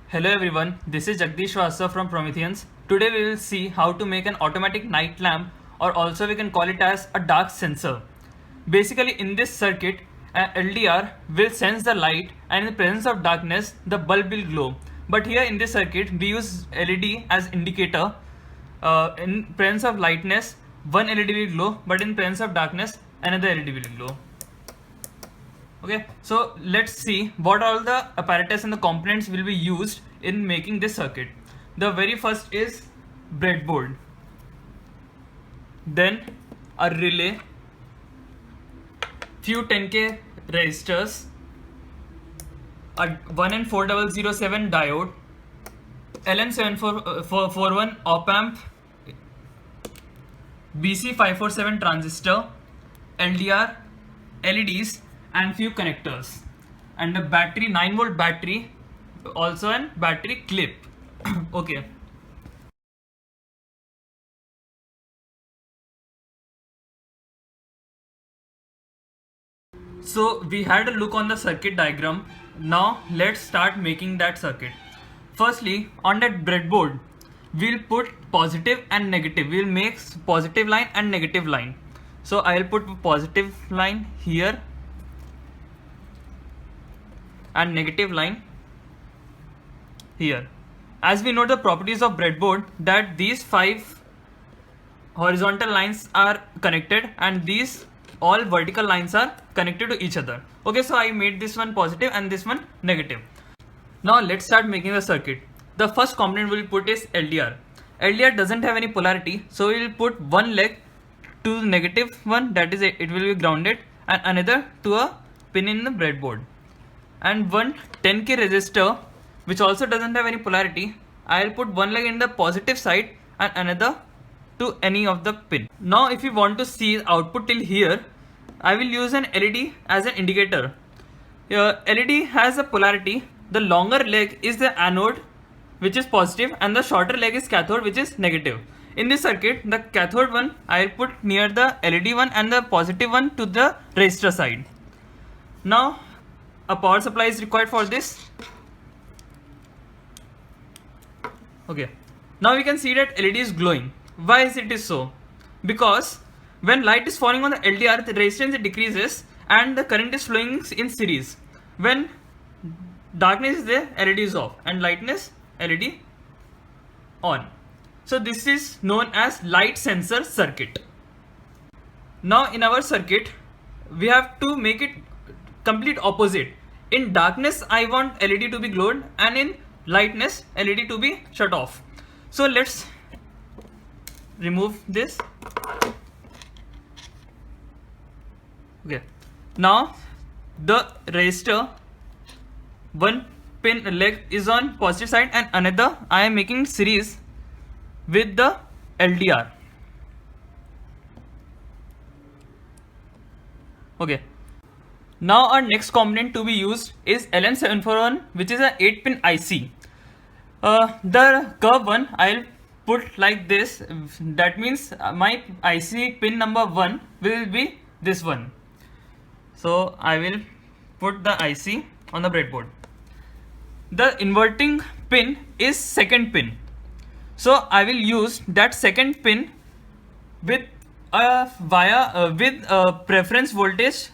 Hello everyone, this is Jagdish Vasa from Prometheans. Today we will see how to make an automatic night lamp, or also we can call it as a dark sensor. Basically in this circuit, an LDR will sense the light and in the presence of darkness the bulb will glow. But here in this circuit we use LED as indicator. In presence of lightness one LED will glow, but in presence of darkness another LED will glow. Okay, so let's see what all the apparatus and the components will be used in making this circuit. The very first is breadboard, then a relay, few 10k resistors, a 1N4007 diode, LM7441 op amp, BC547 transistor, LDR, LEDs, and few connectors, and a battery, 9-volt battery, also an battery clip. Okay. So we had a look on the circuit diagram. Now let's start making that circuit. Firstly, on that breadboard, we'll put positive and negative. We'll make positive line and negative line. So I'll put positive line here and negative line here. As we know the properties of breadboard, that these 5 horizontal lines are connected and these all vertical lines are connected to each other. Okay, so I made this one positive and this one negative. Now let's start making the circuit. The first component we'll put is LDR. LDR doesn't have any polarity, so we'll put one leg to the negative one, that is it will be grounded, and another to a pin in the breadboard. And one 10k resistor which also doesn't have any polarity, I'll put one leg in the positive side and another to any of the pin. Now if you want to see output till here, I will use an LED as an indicator. Here LED has a polarity. The longer leg is the anode, which is positive, and the shorter leg is cathode, which is negative. In this circuit, the cathode one I'll put near the LED one and the positive one to the resistor side. Now a power supply is required for this. Okay, now we can see that LED is glowing. Why is it so? Because when light is falling on the LDR, the resistance decreases and the current is flowing in series. When darkness is there, LED is off, and lightness, LED on. So this is known as light sensor circuit. Now in our circuit, we have to make it complete opposite. In darkness I want LED to be glowed, and in lightness LED to be shut off. So let's remove this. Okay, now the resistor, one pin leg is on positive side and another I am making series with the LDR. Okay, now our next component to be used is LM741, which is a 8-pin IC. The curve one I'll put like this. That means my IC pin number 1 will be this one. So I will put the IC on the breadboard. The inverting pin is second pin. So I will use that second pin with preference voltage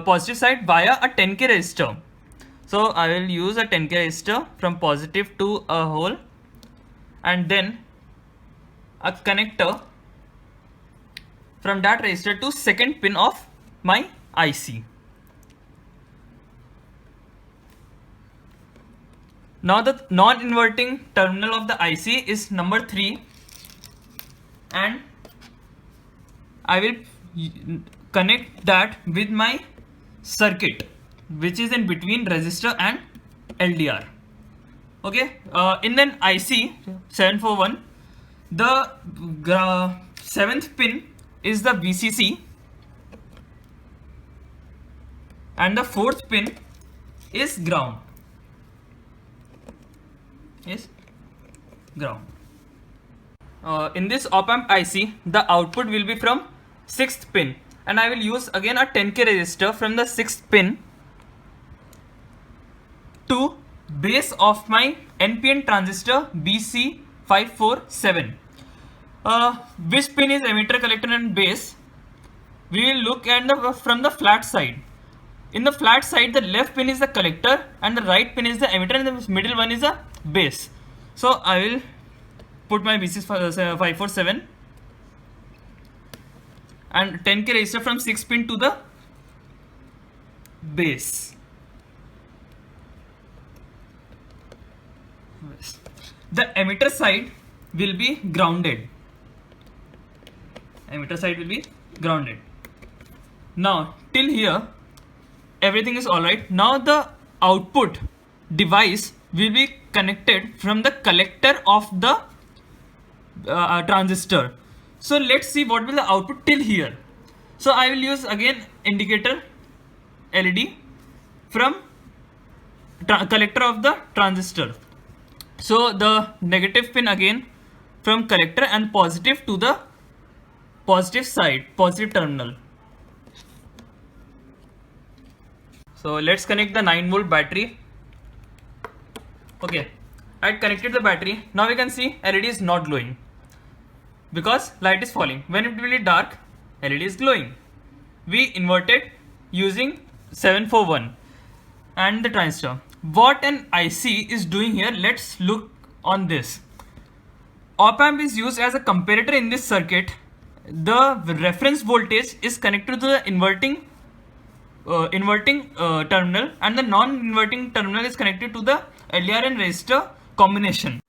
positive side via a 10k resistor. So I will use a 10k resistor from positive to a hole, and then a connector from that resistor to second pin of my IC. Now the non-inverting terminal of the IC is number 3, and I will connect that with my circuit, which is in between resistor and LDR. Okay, in an IC 741, the 7th pin is the VCC and the 4th pin is ground. Yes, ground. In this op amp IC, the output will be from 6th pin, and I will use again a 10k resistor from the 6th pin to base of my NPN transistor BC547. Which pin is emitter, collector and base? We will look at from the flat side. In the flat side, the left pin is the collector and the right pin is the emitter and the middle one is the base. So I will put my BC547 and 10k resistor from 6 pin to the base. The emitter side will be grounded. Emitter side will be grounded. Now till here everything is alright. Now the output device will be connected from the collector of the transistor. So let's see what will the output till here. So I will use again indicator LED from collector of the transistor. So the negative pin again from collector and positive to the positive side, positive terminal. So let's connect the 9-volt battery. Okay, I connected the battery. Now we can see LED is not glowing because light is falling. When it will be dark, LED is glowing. We inverted using 741 and the transistor. What an IC is doing here, let's look on this. Op amp is used as a comparator in this circuit. The reference voltage is connected to the inverting terminal and the non-inverting terminal is connected to the LDR and resistor combination.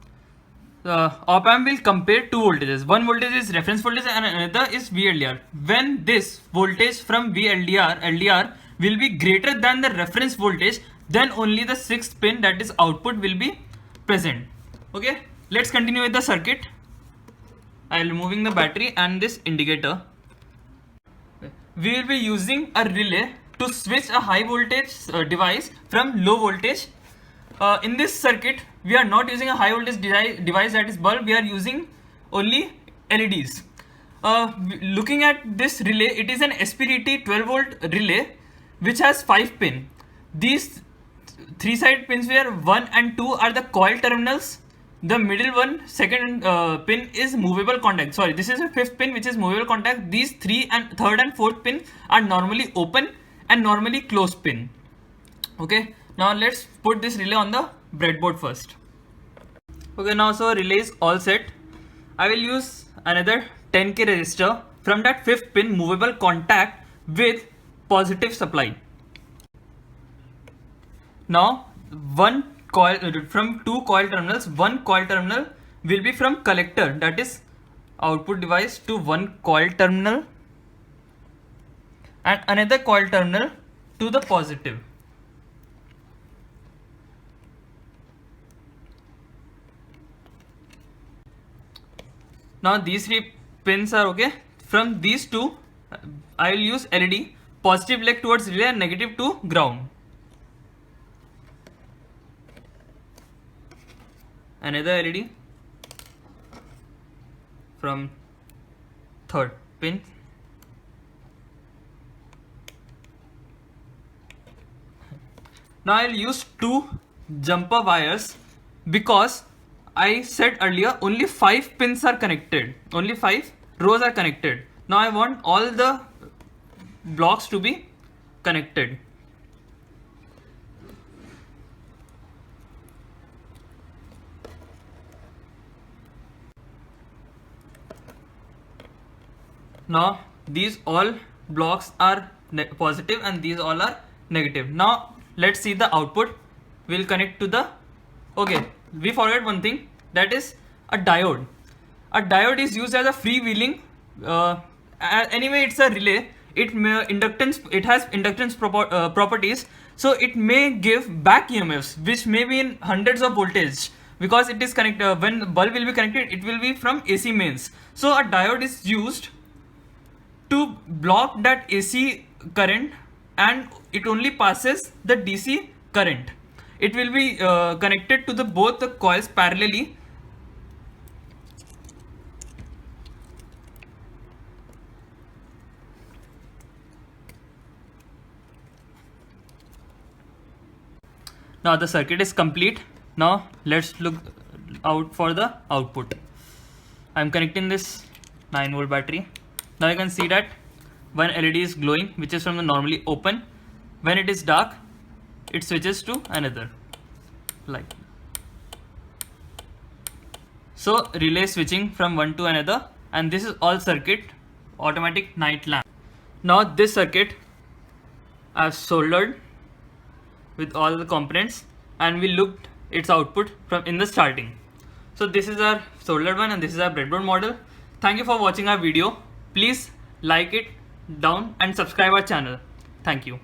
Op amp will compare two voltages. One voltage is reference voltage and another is VLDR. When this voltage from LDR will be greater than the reference voltage, then only the 6th pin, that is output, will be present. Okay, let's continue with the circuit. I am removing the battery and this indicator. We will be using a relay to switch a high voltage device from low voltage. In this circuit, we are not using a high voltage device, that is bulb. We are using only LEDs. Looking at this relay, it is an SPDT 12 volt relay which has 5 pin. These 3 side pins where 1 and 2 are the coil terminals. The middle one, second pin, is movable contact. Sorry, this is a 5th pin which is movable contact. These 3 and 3rd and 4th pin are normally open and normally closed pin. Okay, now let's put this relay on the breadboard first. Okay, now so relay is all set. I will use another 10k resistor from that 5th pin movable contact with positive supply. Now one coil from 2 coil terminals, one coil terminal will be from collector, that is output device, to one coil terminal and another coil terminal to the positive. Now these 3 pins are okay. From these 2 I will use LED, positive leg towards relay and negative to ground. Another LED from 3rd pin. Now I will use 2 jumper wires because I said earlier only 5 pins are connected, only 5 rows are connected. Now I want all the blocks to be connected. Now these all blocks are positive and these all are negative. Now let's see the output. We'll connect to the, okay, we forgot one thing, that is a diode. A diode is used as a freewheeling, anyway it's a relay. It has inductance properties, so it may give back EMFs which may be in hundreds of voltage because it is connected. When the bulb will be connected, it will be from AC mains. So a diode is used to block that AC current and it only passes the DC current. It will be connected to the both the coils parallelly. Now the circuit is complete. Now let's look out for the output. I'm connecting this 9-volt battery. Now you can see that one LED is glowing, which is from the normally open. When it is dark, it switches to another light. So relay switching from one to another, and this is all circuit automatic night lamp. Now this circuit I've soldered with all the components, and we looked its output from in the starting. So this is our soldered one and this is our breadboard model. Thank you for watching our video. Please like it down and subscribe our channel. Thank you.